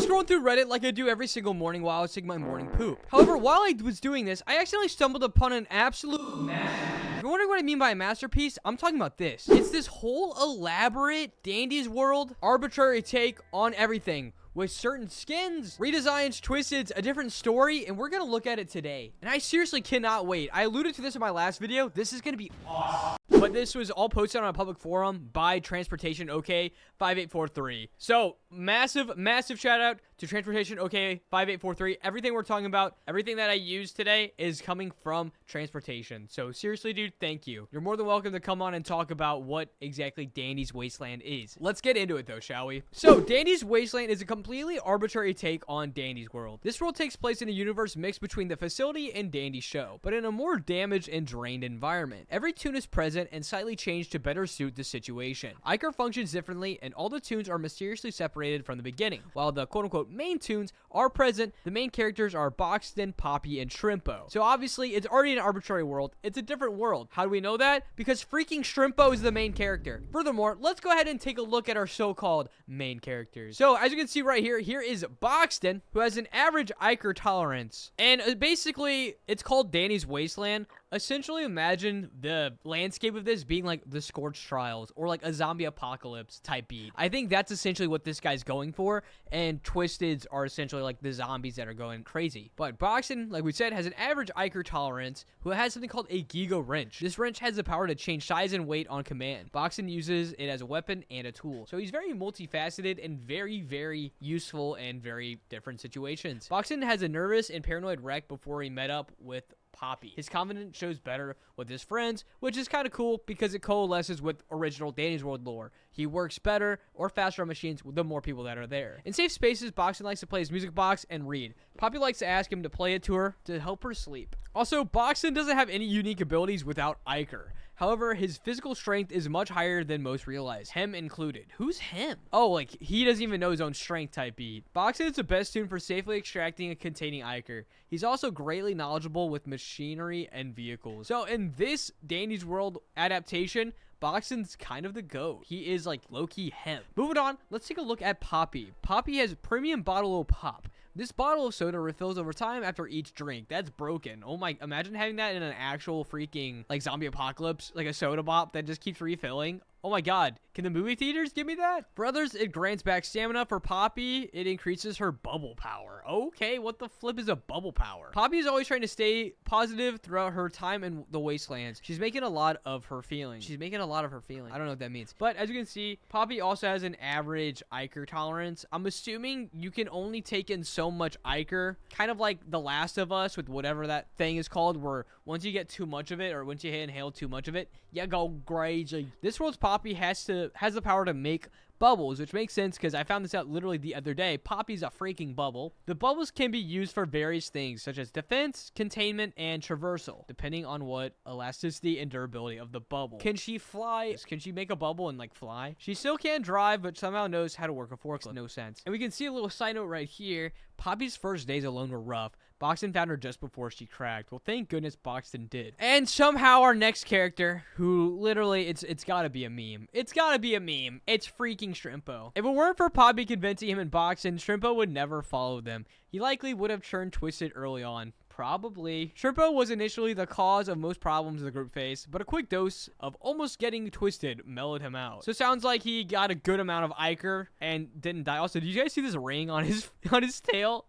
was scrolling through Reddit like I do every single morning while I was taking my morning poop. However, while I was doing this, I accidentally stumbled upon an absolute masterpiece. If you're wondering what I mean by a masterpiece, I'm talking about this. It's this whole elaborate Dandy's World arbitrary take on everything, with certain skins, redesigns, twisteds, a different story, and we're gonna look at it today. And I seriously cannot wait. I alluded to this in my last video. This is gonna be awesome. But this was all posted on a public forum by Transportation OK 5843. So massive shout out to Transportation OK 5843. Everything we're talking about, everything that I use today is coming from Transportation. So seriously, dude, thank you. You're more than welcome to come on and talk about what exactly Dandy's Wasteland is. Let's get into it though, shall we? So Dandy's Wasteland is a completely arbitrary take on Dandy's World. This world takes place in a universe mixed between the facility and Dandy's show, but in a more damaged and drained environment. Every tune is present and slightly changed to better suit the situation. Iker functions differently, and all the tunes are mysteriously separated from the beginning. While the quote-unquote main tunes are present, the main characters are Boxton, Poppy, and Shrimpo. So obviously, it's already an arbitrary world. It's a different world. How do we know that? Because freaking Shrimpo is the main character. Furthermore, let's go ahead and take a look at our so-called main characters. So as you can see right here, here is Boxton, who has an average Iker tolerance. And basically, it's called Dandy's Wasteland. Essentially, imagine the landscape of this being like the Scorched Trials or like a zombie apocalypse type beat. I think that's essentially what this guy's going for, and Twisteds are essentially like the zombies that are going crazy. But Boxton, like we said, has an average Iker tolerance, who has something called a Giga Wrench. This wrench has the power to change size and weight on command. Boxton uses it as a weapon and a tool. So he's very multifaceted and very useful in very different situations. Boxton has a nervous and paranoid wreck before he met up with Poppy. His confidence shows better with his friends, which is kind of cool because it coalesces with original Dandy's World lore. He works better or faster on machines with the more people that are there. In safe spaces, Boxton likes to play his music box and read. Poppy likes to ask him to play it to her to help her sleep. Also, Boxton doesn't have any unique abilities without Iker. However, his physical strength is much higher than most realize, him included. Who's him? Oh, like, he doesn't even know his own strength type beat. Boxton is the best tune for safely extracting and containing Iker. He's also greatly knowledgeable with machinery and vehicles. So, in this Dandy's World adaptation, Boxton's kind of the GOAT. He is, like, low-key him. Moving on, let's take a look at Poppy. Poppy has premium bottle of pop. This bottle of soda refills over time after each drink. That's broken. Oh my, imagine having that in an actual freaking, like, zombie apocalypse, like a soda pop that just keeps refilling. Oh my god, can the movie theaters give me that? For others, it grants back stamina. For Poppy, it increases her bubble power. Okay, what the flip is a bubble power? Poppy is always trying to stay positive throughout her time in the Wastelands. She's making a lot of her feelings. I don't know what that means. But as you can see, Poppy also has an average Iker tolerance. I'm assuming you can only take in so much Iker, kind of like The Last of Us with whatever that thing is called, where once you get too much of it, or once you inhale too much of it, you go crazy. This world's Poppy has the power to make bubbles, which makes sense because I found this out literally the other day. Poppy's a freaking bubble. The bubbles can be used for various things, such as defense, containment, and traversal, depending on what elasticity and durability of the bubble. Can she fly? Can she make a bubble and, like, fly? She still can't drive, but somehow knows how to work a forklift. No sense. And we can see a little side note right here. Poppy's first days alone were rough. Boxton found her just before she cracked. Well, thank goodness Boxton did. And somehow our next character, who literally, it's gotta be a meme. It's gotta be a meme. It's freaking Shrimpo. If it weren't for Poppy convincing him and Boxton, Shrimpo would never follow them. He likely would have turned twisted early on. Probably. Shrimpo was initially the cause of most problems the group faced, but a quick dose of almost getting twisted mellowed him out. So it sounds like he got a good amount of Iker and didn't die. Also, did you guys see this ring on his tail?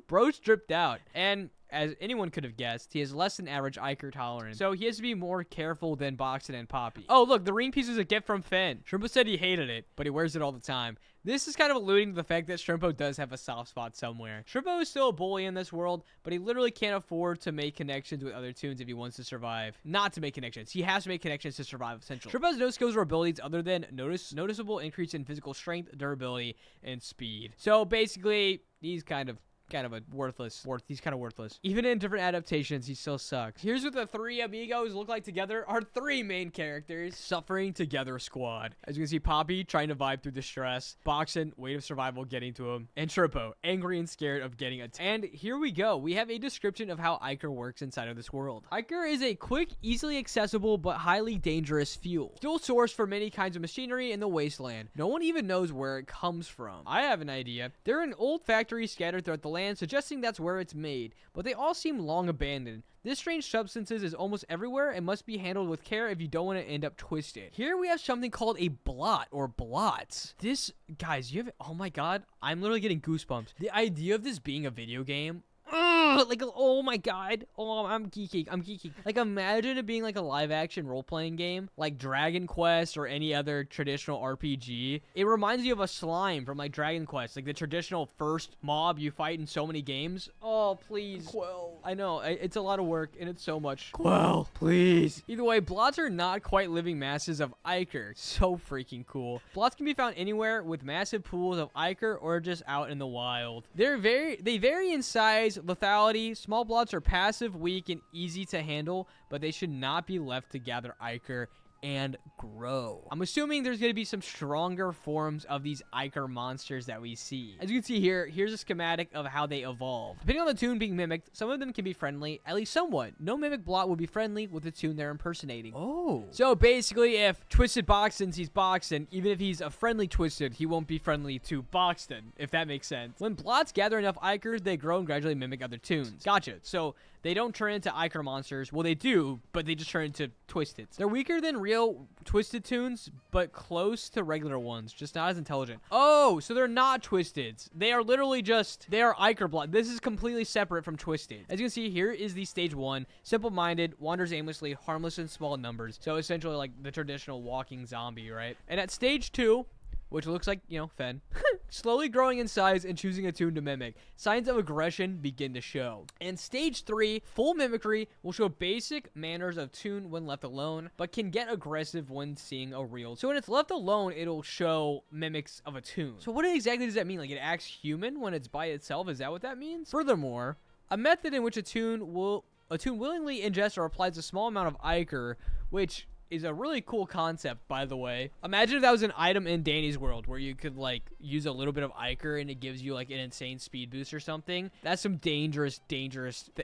Bro's dripped out. And as anyone could have guessed, he has less than average Iker tolerance, so he has to be more careful than Boxton and Poppy. Oh, look, the ring piece is a gift from Finn. Shrimpo said he hated it, but he wears it all the time. This is kind of alluding to the fact that Shrimpo does have a soft spot somewhere. Shrimpo is still a bully in this world, but he literally can't afford to make connections with other tunes if he wants to survive. Not to make connections. He has to make connections to survive, essentially. Shrimpo has no skills or abilities other than noticeable increase in physical strength, durability, and speed. So basically, he's kind of kind of a worthless. He's kind of worthless. Even in different adaptations, he still sucks. Here's what the three amigos look like together. Our three main characters. Suffering together squad. As you can see, Poppy trying to vibe through the stress. Boxin, weight of survival getting to him. And Trippo, angry and scared of getting attacked. And here we go. We have a description of how Iker works inside of this world. Iker is a quick, easily accessible, but highly dangerous fuel. Fuel source for many kinds of machinery in the Wasteland. No one even knows where it comes from. I have an idea. They're in old factories scattered throughout the land, suggesting that's where it's made, but they all seem long abandoned. This strange substances is almost everywhere and must be handled with care if you don't want to end up twisted. Here we have something called a blot or blots. This, guys, you have, oh my god, I'm literally getting goosebumps. The idea of this being a video game, like, oh my god, oh, I'm geeking. Like, imagine it being like a live action role-playing game like Dragon Quest or any other traditional RPG. It reminds you of a slime from like Dragon Quest, like the traditional first mob you fight in so many games. Oh, please, Quell. I know it's a lot of work and it's so much. Quell, please. Either way, blots are not quite living masses of Iker. So freaking cool. Blots can be found anywhere with massive pools of Iker or just out in the wild. They vary in size, lethality. Small blots are passive, weak, and easy to handle, but they should not be left to gather Iker and grow. I'm assuming there's going to be some stronger forms of these Iker monsters that we see. As you can see here, here's a schematic of how they evolve. Depending on the toon being mimicked, some of them can be friendly, at least somewhat. No mimic blot will be friendly with the toon they're impersonating. Oh. So basically, if Twisted Boxton sees Boxton, even if he's a friendly Twisted, he won't be friendly to Boxton, if that makes sense. When blots gather enough Ikers, they grow and gradually mimic other toons. Gotcha. So they don't turn into Iker monsters. Well, they do, but they just turn into Twisteds. They're weaker than real Twisted toons, but close to regular ones, just not as intelligent. Oh, so they're not Twisteds. They are literally just, they are Iker blood. This is completely separate from Twisted. As you can see, here is the stage 1. Simple-minded, wanders aimlessly, harmless in small numbers. So essentially like the traditional walking zombie, right? And at stage 2, which looks like, you know, Fen, slowly growing in size and choosing a toon to mimic. Signs of aggression begin to show. And stage 3, full mimicry, will show basic manners of toon when left alone, but can get aggressive when seeing a real. So when it's left alone, it'll show mimics of a toon. So what exactly does that mean? Like it acts human when it's by itself? Is that what that means? Furthermore, a method in which a toon willingly ingests or applies a small amount of Iker, which is a really cool concept, by the way. Imagine if that was an item in Danny's world where you could like use a little bit of Iker and it gives you like an insane speed boost or something. That's some dangerous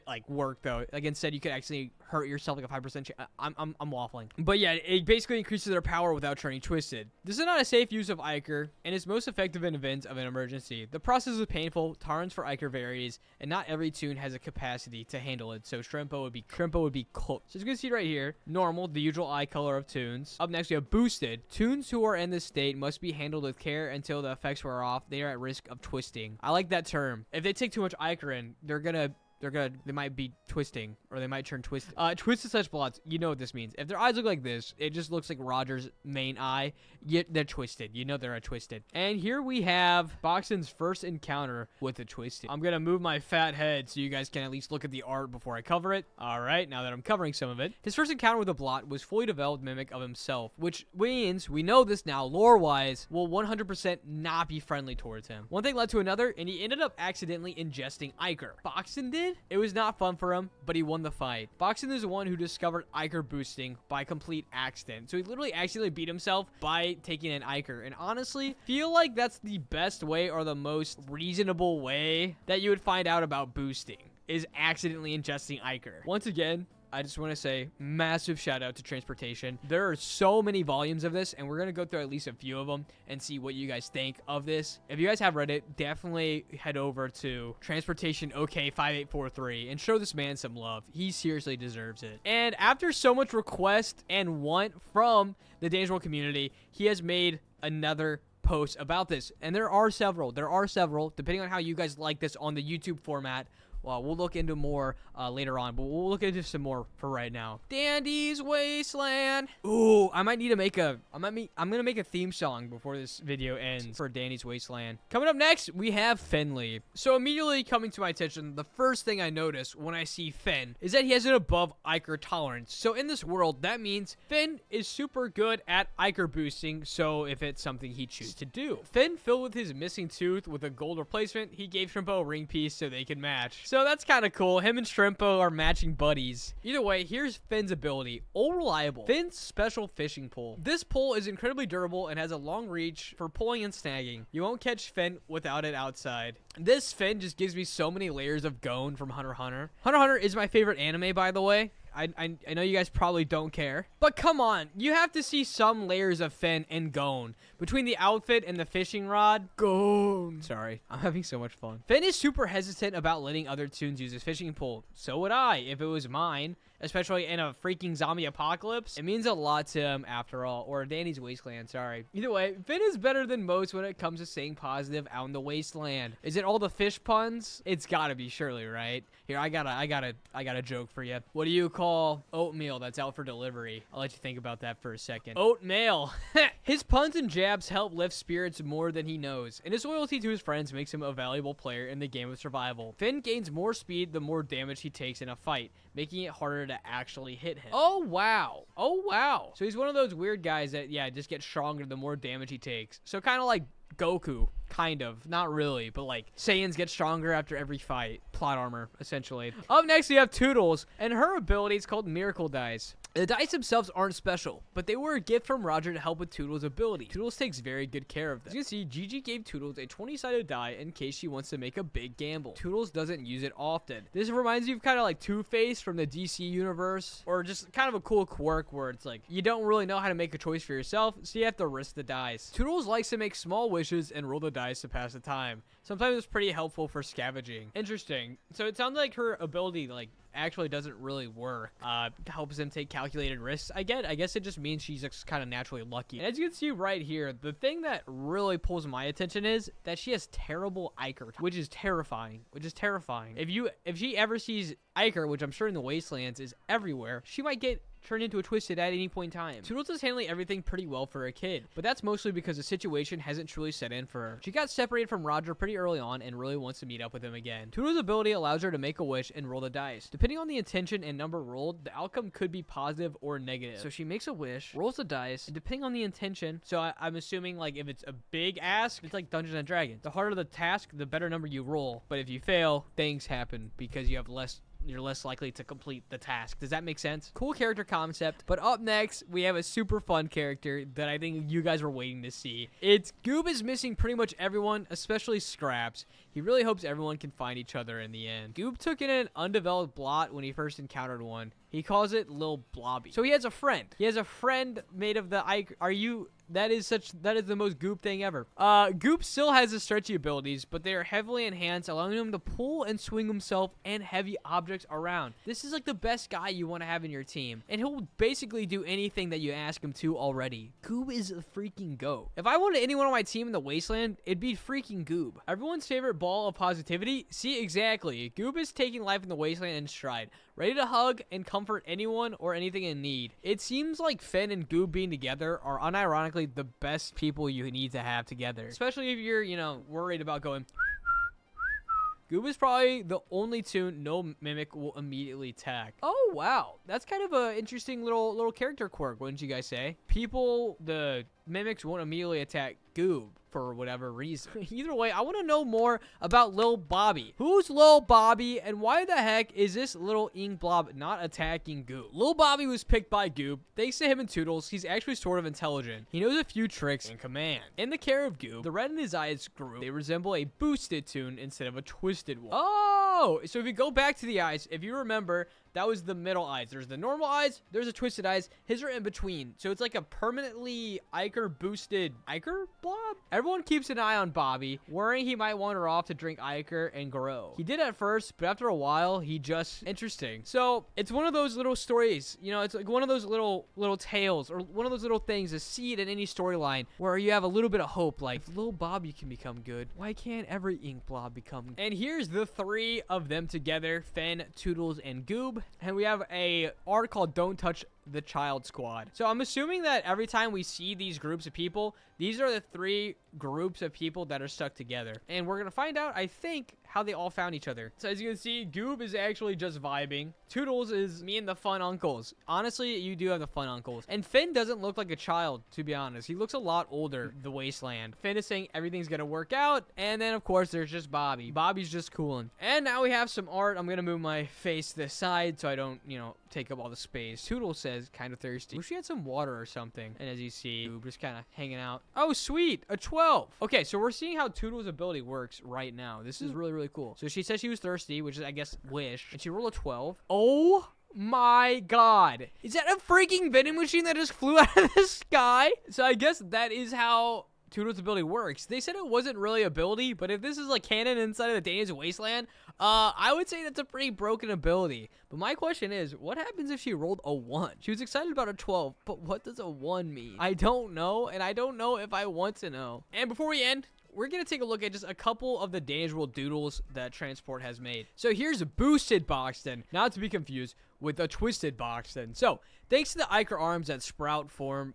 like work though. Like instead you could actually hurt yourself like a 5% I'm waffling. But yeah, it basically increases their power without turning twisted. This is not a safe use of Iker and is most effective in events of an emergency. The process is painful, tolerance for Iker varies, and not every toon has a capacity to handle it. So Shrimpo would be cooked. So as you can see right here, normal, the usual eye color of toons. Up next we have boosted. Toons who are in this state must be handled with care until the effects wear off. They are at risk of twisting. I like that term. If they take too much Iker in, they might be twisting, or they might turn twisted. Twisted such blots, you know what this means. If their eyes look like this, it just looks like Roger's main eye, yet they're twisted. You know they're a twisted. And here we have Boxton's first encounter with a twisted. I'm gonna move my fat head so you guys can at least look at the art before I cover it. Alright, now that I'm covering some of it. His first encounter with a blot was fully developed mimic of himself, which means, we know this now, lore-wise, will 100% not be friendly towards him. One thing led to another, and he ended up accidentally ingesting Iker. Boxton did? It was not fun for him, but he won the fight. Boxton is the one who discovered Iker boosting by complete accident. So he literally accidentally beat himself by taking an Iker. And honestly, feel like that's the best way or the most reasonable way that you would find out about boosting, is accidentally ingesting Iker. Once again, I just want to say massive shout out to transportation. There are so many volumes of this, and we're going to go through at least a few of them and see what you guys think of this. If you guys have read it, definitely head over to transportation OK 5843 and show this man some love. He seriously deserves it. And after so much request and want from the Dangerous World community, he has made another post about this. And there are several, depending on how you guys like this on the YouTube format. well, we'll look into more later on, but we'll look into some more for right now. Dandy's Wasteland. Ooh, I might need to make I'm gonna make a theme song before this video ends for Dandy's Wasteland. Coming up next, we have Finley. So immediately coming to my attention, the first thing I notice when I see Finn is that he has an above Iker tolerance. So in this world, that means Finn is super good at Iker boosting, so if it's something he chooses to do. Finn filled with his missing tooth with a gold replacement, he gave Shrimpo a ring piece so they can match. So that's kind of cool. Him and Shrimpo are matching buddies. Either way, here's Finn's ability. All reliable. Finn's special fishing pole. This pole is incredibly durable and has a long reach for pulling and snagging. You won't catch Finn without it outside. This Finn just gives me so many layers of Gon from Hunter x Hunter. Hunter x Hunter is my favorite anime, by the way. I know you guys probably don't care, but come on, you have to see some layers of Finn and Gon. Between the outfit and the fishing rod, Gon. Sorry, I'm having so much fun. Finn is super hesitant about letting other toons use his fishing pole. So would I, if it was mine, especially in a freaking zombie apocalypse. It means a lot to him after all, or Dandy's Wasteland, sorry. Either way, Finn is better than most when it comes to staying positive out in the wasteland. Is it all the fish puns? It's gotta be, surely, right? Here, I got a joke for you. What do you call oatmeal that's out for delivery? I'll let you think about that for a second. Oatmeal. His puns and jabs help lift spirits more than he knows, and his loyalty to his friends makes him a valuable player in the game of survival. Finn gains more speed the more damage he takes in a fight, making it harder to actually hit him. Oh, wow. Oh, wow. So he's one of those weird guys that, yeah, just gets stronger the more damage he takes. So kind of like Goku, kind of. Not really, but like Saiyans get stronger after every fight. Plot armor, essentially. Up next, we have Toodles, and her ability is called Miracle Dice. The dice themselves aren't special, but they were a gift from Roger to help with Toodles' ability. Toodles takes very good care of them. As you can see, Gigi gave Toodles a 20-sided die in case she wants to make a big gamble. Toodles doesn't use it often. This reminds you of kind of like Two-Face from the DC universe, or just kind of a cool quirk where it's like, you don't really know how to make a choice for yourself, so you have to risk the dice. Toodles likes to make small wishes and roll the dice to pass the time. Sometimes it's pretty helpful for scavenging. Interesting. So it sounds like her ability, like, actually doesn't really work. Helps them take calculated risks. I guess it just means she's just kind of naturally lucky. And as you can see right here, the thing that really pulls my attention is that she has terrible Iker, which is terrifying. If she ever sees Iker, which I'm sure in the Wastelands is everywhere, she might get turned into a Twisted at any point in time. Toodles is handling everything pretty well for a kid, but that's mostly because the situation hasn't truly set in for her. She got separated from Roger pretty early on and really wants to meet up with him again. Toodles' ability allows her to make a wish and roll the dice. Depending on the intention and number rolled, the outcome could be positive or negative. So she makes a wish, rolls the dice, and depending on the intention, so I'm assuming like if it's a big ask, it's like Dungeons and Dragons. The harder the task, the better number you roll. But if you fail, things happen because you're less likely to complete the task. Does that make sense? Cool character concept. But up next, we have a super fun character that I think you guys were waiting to see. Goob is missing pretty much everyone, especially Scraps. He really hopes everyone can find each other in the end. Goob took in an undeveloped blot when he first encountered one. He calls it Lil Blobby. So he has a friend. He has a friend made of the that is the most Goop thing ever. Goop still has his stretchy abilities, but they are heavily enhanced, allowing him to pull and swing himself and heavy objects around. This is like the best guy you want to have in your team, and he'll basically do anything that you ask him to already. Goob is a freaking GOAT. If I wanted anyone on my team in the Wasteland, it'd be freaking Goob. Everyone's favorite ball of positivity? See, exactly. Goob is taking life in the Wasteland in stride, ready to hug and comfort anyone or anything in need. It seems like Finn and Goob being together are unironically the best people you need to have together, especially if you're, worried about going. Goob is probably the only toon no Mimic will immediately attack. Oh, wow. That's kind of an interesting little character quirk, wouldn't you guys say? The Mimics won't immediately attack Goob for whatever reason. Either way, I want to know more about Lil Bobby. Who's Lil Bobby, and why the heck is this little ink blob not attacking Goob? Lil Bobby was picked by Goob. Thanks to him and Toodles, he's actually sort of intelligent. He knows a few tricks and command. In the care of Goob, the red in his eyes grew. They resemble a boosted toon instead of a twisted one. Oh, so if you go back to the eyes, if you remember, that was the middle eyes. There's the normal eyes, there's the twisted eyes. His are in between. So it's like a permanently Iker boosted Iker? Blob. Everyone keeps an eye on Bobby, worrying he might wander off to drink Iker and grow. He did at first, but after a while, he just interesting. So it's one of those little stories, you know, it's like one of those little tales or one of those little things, a seed in any storyline where you have a little bit of hope. Like, if little Bobby can become good, why can't every ink blob become good? And here's the three of them together, Finn, Toodles, and Goob. And we have a art called Don't Touch the Child Squad. So I'm assuming that every time we see these groups of people, these are the three groups of people that are stuck together. And we're gonna find out, I think, how they all found each other. So as you can see, Goob is actually just vibing. Toodles is me and the fun uncles. Honestly, you do have the fun uncles. And Finn doesn't look like a child, to be honest. He looks a lot older, the Wasteland. Finn is saying everything's gonna work out. And then, of course, there's just Bobby. Bobby's just cooling. And now we have some art. I'm gonna move my face to the side so I don't, you know, take up all the space. Toodles says, kind of thirsty. Wish she had some water or something. And as you see, Goob just kind of hanging out. Oh, sweet. A 12. Okay, so we're seeing how Toodles' ability works right now. This is really, really cool. So she said she was thirsty, which is, I guess, wish. And she rolled a 12. Oh my god. Is that a freaking vending machine that just flew out of the sky? So I guess that is how Toodles' ability works. They said it wasn't really ability, but if this is like canon inside of the danyd Wasteland, I would say that's a pretty broken ability. But my question is, what happens if she rolled a 1? She was excited about a 12, but what does a 1 mean? I don't know, and I don't know if I want to know. And before we end, we're going to take a look at just a couple of the danyd world doodles that Transport has made. So here's a boosted Boxton, not to be confused with a twisted Boxton. So thanks to the Iker arms that sprout from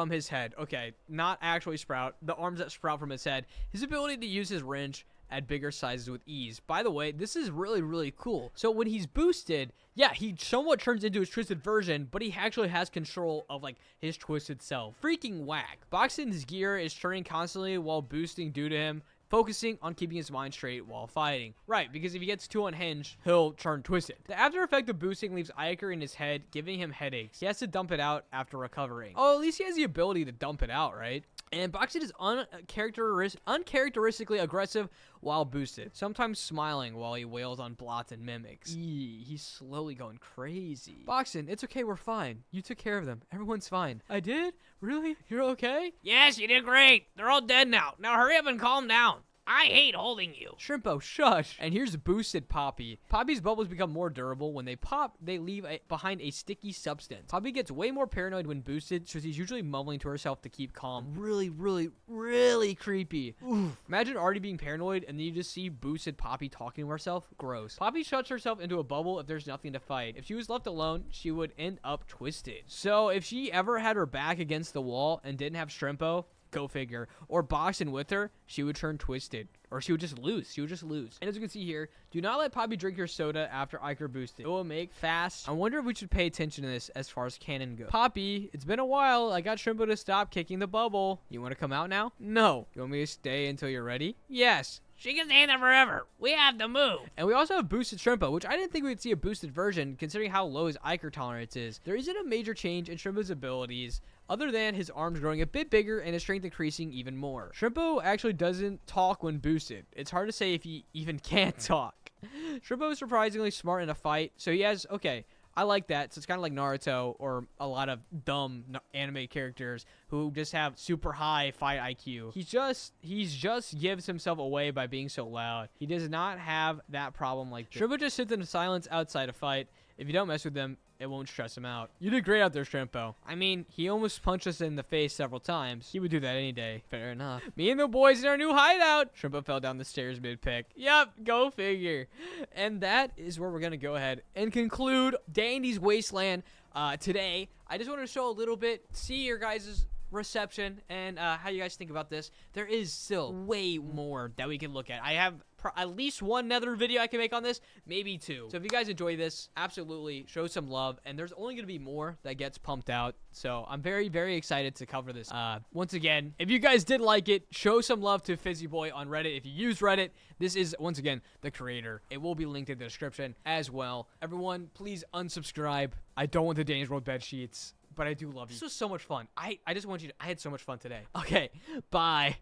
his head. Okay, not actually sprout. The arms that sprout from his head. His ability to use his wrench at bigger sizes with ease. By the way, this is really, really cool. So when he's boosted, yeah, he somewhat turns into his twisted version, but he actually has control of, like, his twisted self. Freaking whack. Boxton's gear is turning constantly while boosting due to him focusing on keeping his mind straight while fighting. Right, because if he gets too unhinged, he'll turn twisted. The after effect of boosting leaves Iker in his head, giving him headaches. He has to dump it out after recovering. Oh, at least he has the ability to dump it out, right? And Boxton is uncharacteristically aggressive while boosted, sometimes smiling while he wails on blots and mimics. He's slowly going crazy. Boxton, it's okay, we're fine. You took care of them. Everyone's fine. I did? Really? You're okay? Yes, you did great. They're all dead now. Now hurry up and calm down. I hate holding you. Shrimpo, shush. And here's boosted Poppy. Poppy's bubbles become more durable. When they pop, they leave behind a sticky substance. Poppy gets way more paranoid when boosted, so she's usually mumbling to herself to keep calm. Really, really, really creepy. Oof. Imagine already being paranoid, and then you just see boosted Poppy talking to herself. Gross. Poppy shuts herself into a bubble if there's nothing to fight. If she was left alone, she would end up twisted. So if she ever had her back against the wall and didn't have Shrimpo, go figure, or Boxton with her, she would turn twisted. Or she would just lose. And as you can see here, do not let Poppy drink your soda after Iker boosted. It will make fast. I wonder if we should pay attention to this as far as canon goes. Poppy, it's been a while. I got Shrimpo to stop kicking the bubble. You want to come out now? No. You want me to stay until you're ready? Yes. She can stay there forever. We have to move. And we also have boosted Shrimpo, which I didn't think we'd see a boosted version considering how low his Iker tolerance is. There isn't a major change in Shrimpo's abilities other than his arms growing a bit bigger and his strength increasing even more. Shrimpo actually doesn't talk when boosted. It's hard to say if he even can talk. Shrimpo is surprisingly smart in a fight, so he has, okay, I like that. So it's kind of like Naruto or a lot of dumb anime characters who just have super high fight IQ. He's just gives himself away by being so loud. He does not have that problem like this. Shrimpo just sits in silence outside a fight. If you don't mess with him, it won't stress him out. You did great out there, Shrimpo. I mean, he almost punched us in the face several times. He would do that any day. Fair enough. Me and the boys in our new hideout. Shrimpo fell down the stairs mid-pick. Yep, go figure. And that is where we're going to go ahead and conclude danyd Wasteland today. I just wanted to show a little bit, see your guys' reception and how you guys think about this. There is still way more that we can look at. I have at least one nether video I can make on this, maybe two. So if you guys enjoy this, absolutely show some love, and there's only going to be more that gets pumped out. So I'm very, very excited to cover this. Once again, if you guys did like it, show some love to Fizzy Boy on Reddit. If you use Reddit, this is, once again, the creator. It will be linked in the description as well. Everyone, please unsubscribe. I don't want the danyd world bed sheets, but I do love you. This was so much fun. I just want you to, I had so much fun today. Okay, bye.